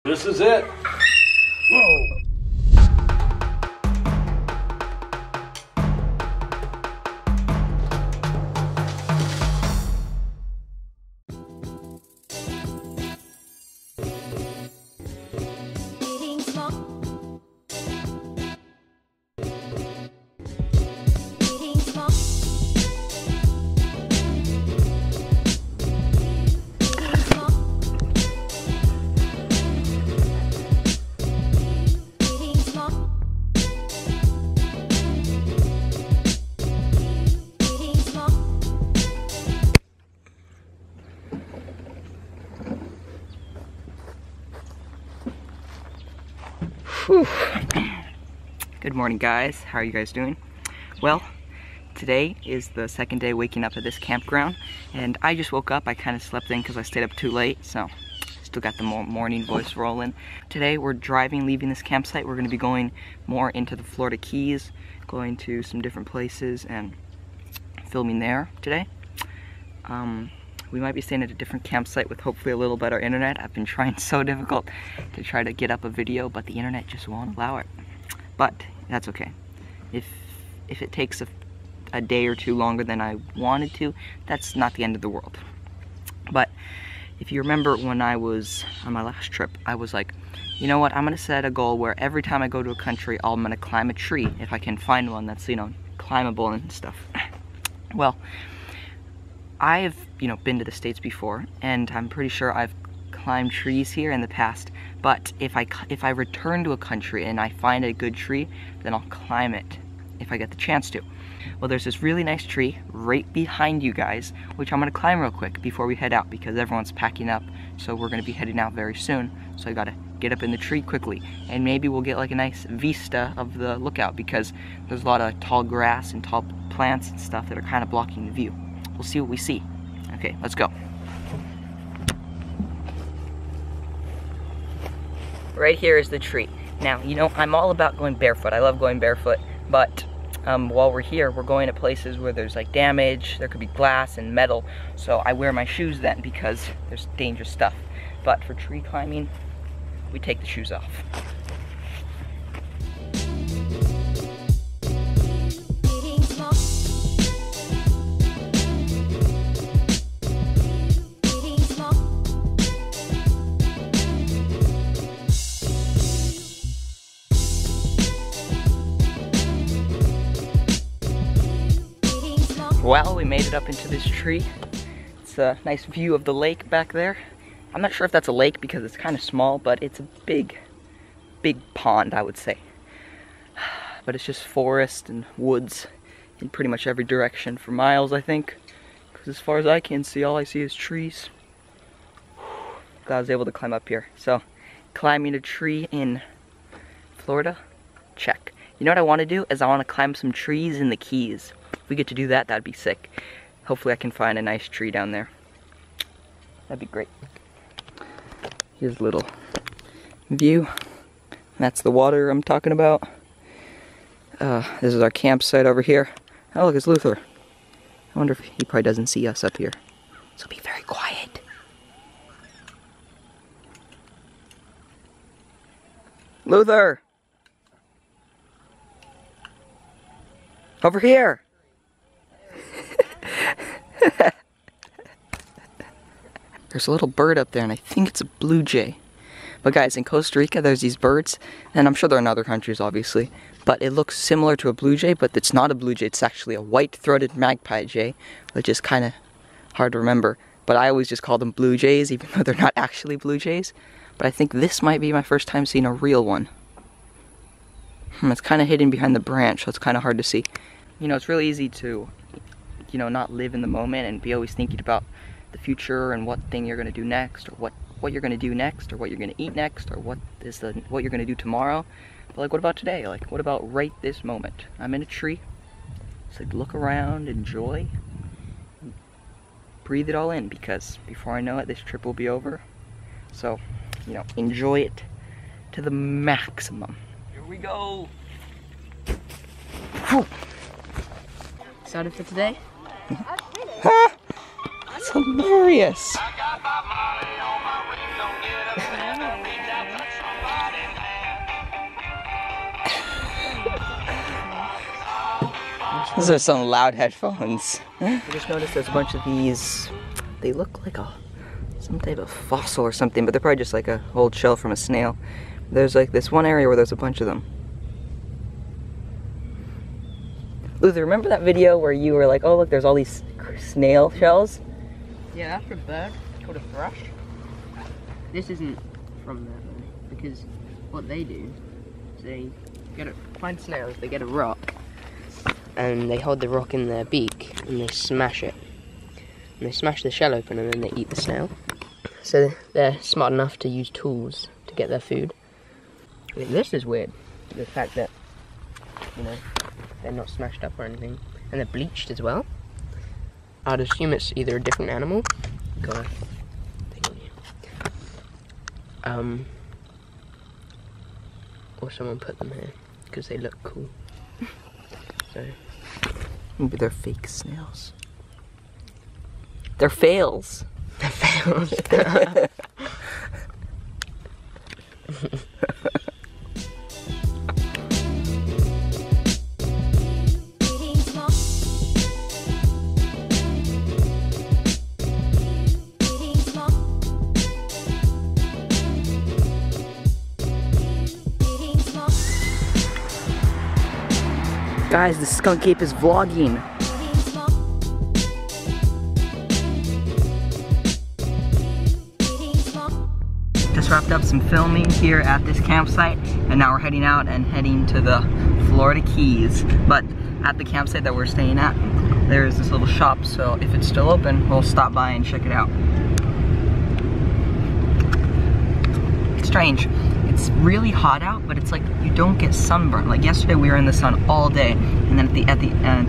This is it. Whoa. Whew. Good morning, guys. How are you guys doing? Well, today is the second day waking up at this campground, and I just woke up. I kind of slept in because I stayed up too late, so still got the morning voice rolling. Today we're leaving this campsite. We're going to be going more into the Florida Keys, going to some different places and filming there today. We might be staying at a different campsite with hopefully a little better internet. I've been trying so difficult to try to get up a video, but the internet just won't allow it. But that's okay. If it takes a day or two longer than I wanted to, that's not the end of the world. But if you remember when I was on my last trip, I was like, you know what, I'm gonna set a goal where every time I go to a country, I'm gonna climb a tree if I can find one that's, you know, climbable and stuff. Well, I've, you know, been to the States before, and I'm pretty sure I've climbed trees here in the past, but if I return to a country and I find a good tree, then I'll climb it if I get the chance to. Well, there's this really nice tree right behind you guys, which I'm gonna climb real quick before we head out because everyone's packing up, so we're gonna be heading out very soon, so I gotta get up in the tree quickly, and maybe we'll get like a nice vista of the lookout because there's a lot of tall grass and tall plants and stuff that are kind of blocking the view. We'll see what we see. Okay, let's go. Right here is the tree. Now, you know, I'm all about going barefoot. I love going barefoot, but while we're here, we're going to places where there's like damage, there could be glass and metal, so I wear my shoes then because there's dangerous stuff. But for tree climbing, we take the shoes off. Well, we made it up into this tree. It's a nice view of the lake back there. I'm not sure if that's a lake because it's kind of small, but it's a big pond, I would say. But it's just forest and woods in pretty much every direction for miles, I think. Because as far as I can see, all I see is trees. Glad I was able to climb up here. So, climbing a tree in Florida, check. You know what I want to do is I want to climb some trees in the Keys. If we get to do that, that'd be sick. Hopefully I can find a nice tree down there. That'd be great. Here's a little view. That's the water I'm talking about. This is our campsite over here. Oh, look, it's Luther. I wonder if he probably doesn't see us up here. So be very quiet. Luther! Over here! There's a little bird up there, and I think it's a blue jay. But guys, in Costa Rica, there's these birds, and I'm sure they're in other countries, obviously, but it looks similar to a blue jay, but it's not a blue jay. It's actually a white-throated magpie jay, which is kind of hard to remember. But I always just call them blue jays, even though they're not actually blue jays. But I think this might be my first time seeing a real one. It's kind of hidden behind the branch, so it's kind of hard to see. You know, it's really easy to, you know, not live in the moment and be always thinking about the future and what thing you're going to do next, or what you're going to do next, or what you're going to eat next, or what you're going to do tomorrow. But like, what about today? Like, what about right this moment? I'm in a tree. It's like, look around, enjoy, breathe it all in, because before I know it, this trip will be over. So, you know, enjoy it to the maximum. Here we go. Whew. Excited for today? Ha! That's hilarious. Those are some loud headphones. I just noticed there's a bunch of these. They look like some type of fossil or something, but they're probably just like a old shell from a snail. There's like this one area where there's a bunch of them. Luther, remember that video where you were like, oh look, there's all these snail shells? Yeah, that's a bird. It's called a thrush. This isn't from there though, because what they do is they find snails, they get a rock, and they hold the rock in their beak, and they smash it. And they smash the shell open, and then they eat the snail. So they're smart enough to use tools to get their food. I mean, this is weird, the fact that, you know, they're not smashed up or anything, and they're bleached as well. I'd assume it's either a different animal. Got a thing on here. Or someone put them here because they look cool. So maybe they're fake snails. They're fails. They're fails. Guys, the skunk ape is vlogging. Just wrapped up some filming here at this campsite, and now we're heading out and heading to the Florida Keys. But at the campsite that we're staying at, there's this little shop, so if it's still open, we'll stop by and check it out. It's strange. It's really hot out, but it's like you don't get sunburn. Like yesterday we were in the sun all day, and then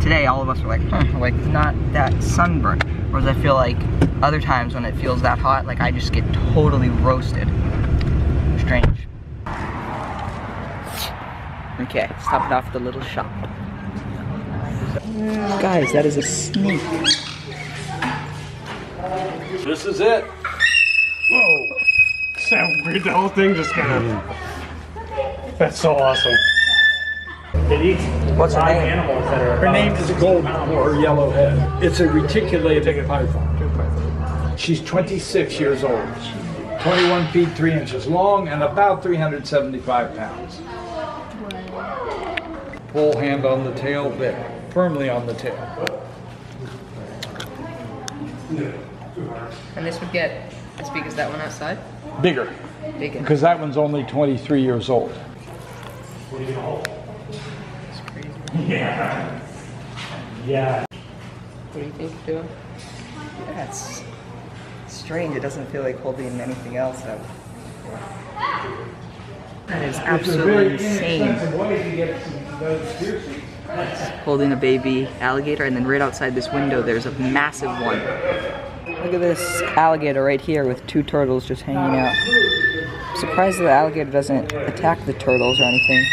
today all of us were like, like it's not that sunburn. Whereas I feel like other times when it feels that hot, like I just get totally roasted. Strange. Okay, stopped off at the little shop. Guys, that is a snake. This is it. Whoa. Sound weird, the whole thing just kind of... That's so awesome. It eats What's her name? animals that are... Her name is golden or yellowhead. It's a reticulated python. She's 26 years old. 21 feet 3 inches long and about 375 pounds. Pull hand on the tail there, firmly on the tail. And this would get as big as that one outside? Bigger. Bigger. Because that one's only 23 years old. It's crazy. Yeah. Yeah. What do you think it's doing? That's strange. It doesn't feel like holding anything else up. That is absolutely insane. Holding a baby alligator, and then right outside this window there's a massive one. Look at this alligator right here with two turtles just hanging out. I'm surprised the alligator doesn't attack the turtles or anything.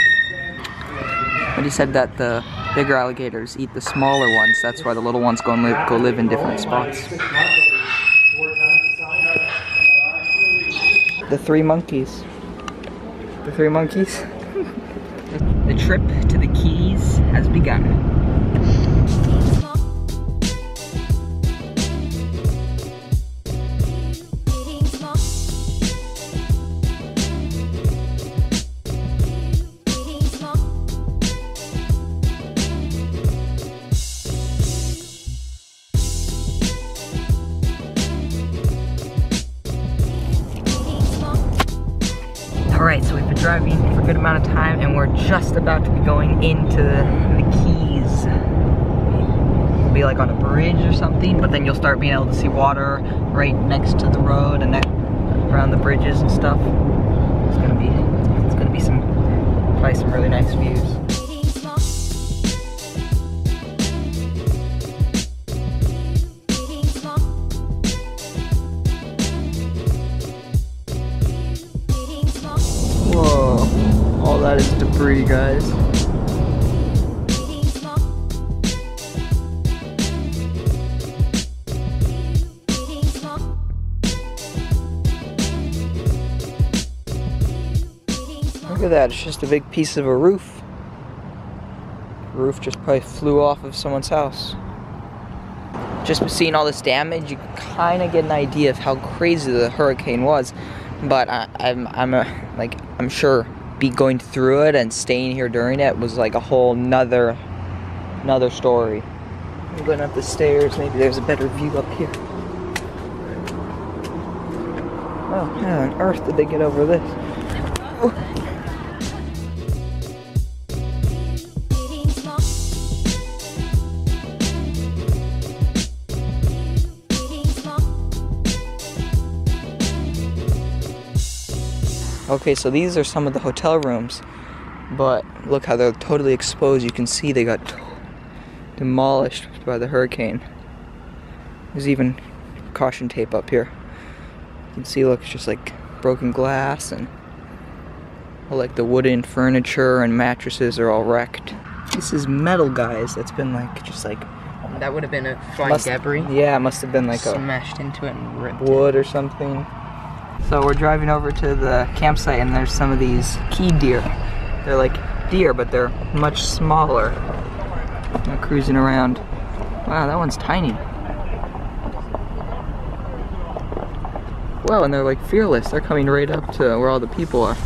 But he said that the bigger alligators eat the smaller ones. That's why the little ones go live in different spots. The three monkeys. The three monkeys. The trip to the Keys has begun. Alright, so we've been driving for a good amount of time and we're just about to be going into the Keys. We'll be like on a bridge or something, but then you'll start being able to see water right next to the road and then around the bridges and stuff. It's gonna be probably some really nice views. Whoa, all that is debris, guys. Look at that, it's just a big piece of a roof. roof just probably flew off of someone's house. Just seeing all this damage, you kind of get an idea of how crazy the hurricane was. But I'm sure going through it and staying here during it was like a whole another story. I'm going up the stairs. Maybe there's a better view up here. Oh, how on earth did they get over this? Oh. Okay, so these are some of the hotel rooms, but look how they're totally exposed. You can see they got demolished by the hurricane. There's even caution tape up here. You can see, look, it's just like broken glass, and all like the wooden furniture and mattresses are all wrecked. This is metal, guys. That's been like, just like... That would have been a flying debris. Yeah, it must have been like smashed into it and ripped wood or something. So we're driving over to the campsite, and there's some of these key deer. They're like deer, but they're much smaller. They're cruising around. Wow, that one's tiny. Wow, and they're like fearless. They're coming right up to where all the people are.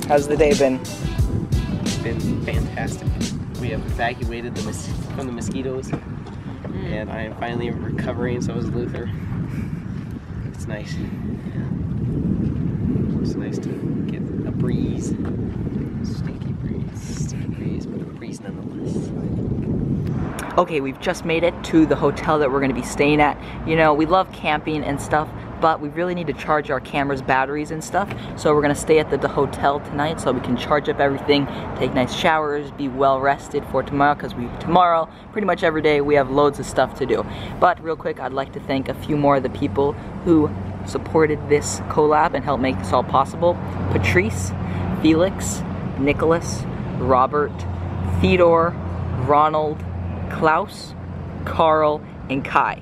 How's the day been? It's been fantastic. We have evacuated from the mosquitoes, and I am finally recovering, so is Luther. It's nice. It's nice to get a breeze. Stinky breeze, but a breeze nonetheless. Okay, we've just made it to the hotel that we're going to be staying at. You know, we love camping and stuff, but we really need to charge our camera's batteries and stuff. So we're going to stay at the hotel tonight so we can charge up everything, take nice showers, be well rested for tomorrow, because tomorrow, pretty much every day, we have loads of stuff to do. But real quick, I'd like to thank a few more of the people who supported this collab and helped make this all possible. Patrice, Felix, Nicholas, Robert, Theodore, Ronald, Klaus, Carl, and Kai.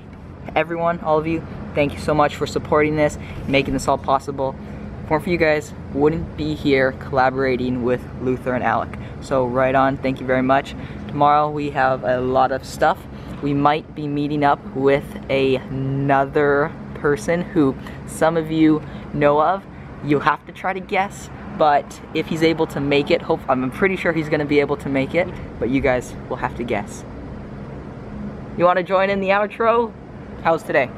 Everyone, all of you, thank you so much for supporting this, making this all possible. If it weren't for you guys, wouldn't be here collaborating with Luther and Alec. So right on, thank you very much. Tomorrow we have a lot of stuff. We might be meeting up with another person who some of you know of. You'll have to try to guess, but if he's able to make it, I'm pretty sure he's gonna be able to make it, but you guys will have to guess. You wanna join in the outro? How's today?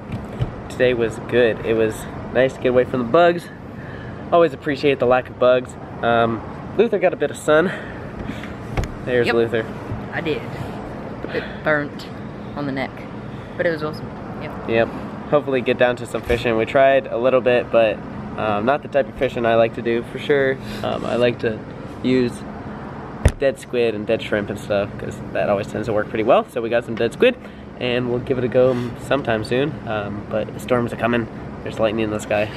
Today was good. It was nice to get away from the bugs. Always appreciate the lack of bugs. Luther got a bit of sun. There's Yep. Luther. I did. A bit burnt on the neck, but it was awesome. Yep. Yep. Hopefully get down to some fishing. We tried a little bit, but not the type of fishing I like to do for sure. I like to use dead squid and dead shrimp and stuff, because that always tends to work pretty well. So we got some dead squid, and we'll give it a go sometime soon. But the storms are coming. There's lightning in the sky.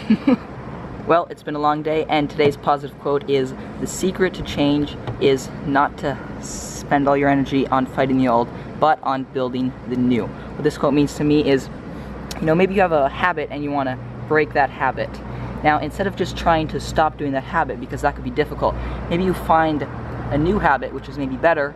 Well, it's been a long day, and today's positive quote is, the secret to change is not to spend all your energy on fighting the old, but on building the new. What this quote means to me is, you know, maybe you have a habit and you want to break that habit. Now, instead of just trying to stop doing that habit, because that could be difficult, maybe you find a new habit, which is maybe better,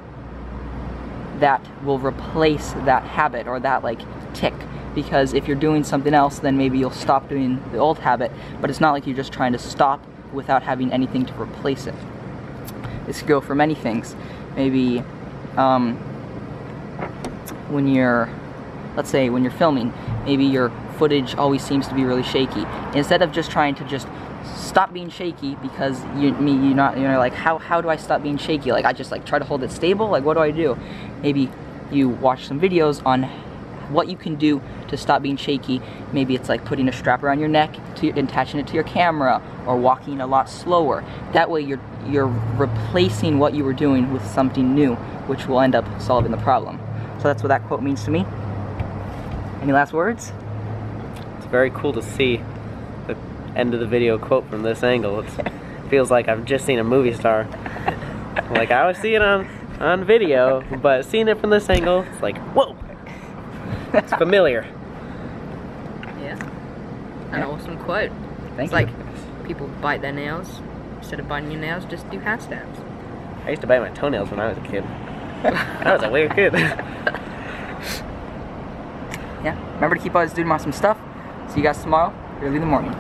that will replace that habit or that like tick. Because if you're doing something else, then maybe you'll stop doing the old habit, but it's not like you're just trying to stop without having anything to replace it. This could go for many things. Maybe when you're, let's say when you're filming, maybe your footage always seems to be really shaky. Instead of just trying to just stop being shaky, because you're like, how do I stop being shaky? Like, I just like try to hold it stable. Like, what do I do? Maybe you watch some videos on what you can do to stop being shaky, maybe it's like putting a strap around your neck, attaching it to your camera, or walking a lot slower. That way you're replacing what you were doing with something new, which will end up solving the problem. So that's what that quote means to me. Any last words? It's very cool to see the end of the video quote from this angle. It feels like I've just seen a movie star. Like I always see it on video, but seeing it from this angle, it's like, whoa! It's familiar. Yeah. An awesome quote. Thank It's you. like people bite their nails. Instead of biting your nails, just do handstands. I used to bite my toenails when I was a kid. I was a weird kid. Yeah, remember to keep always doing awesome stuff. See you guys tomorrow, early in the morning.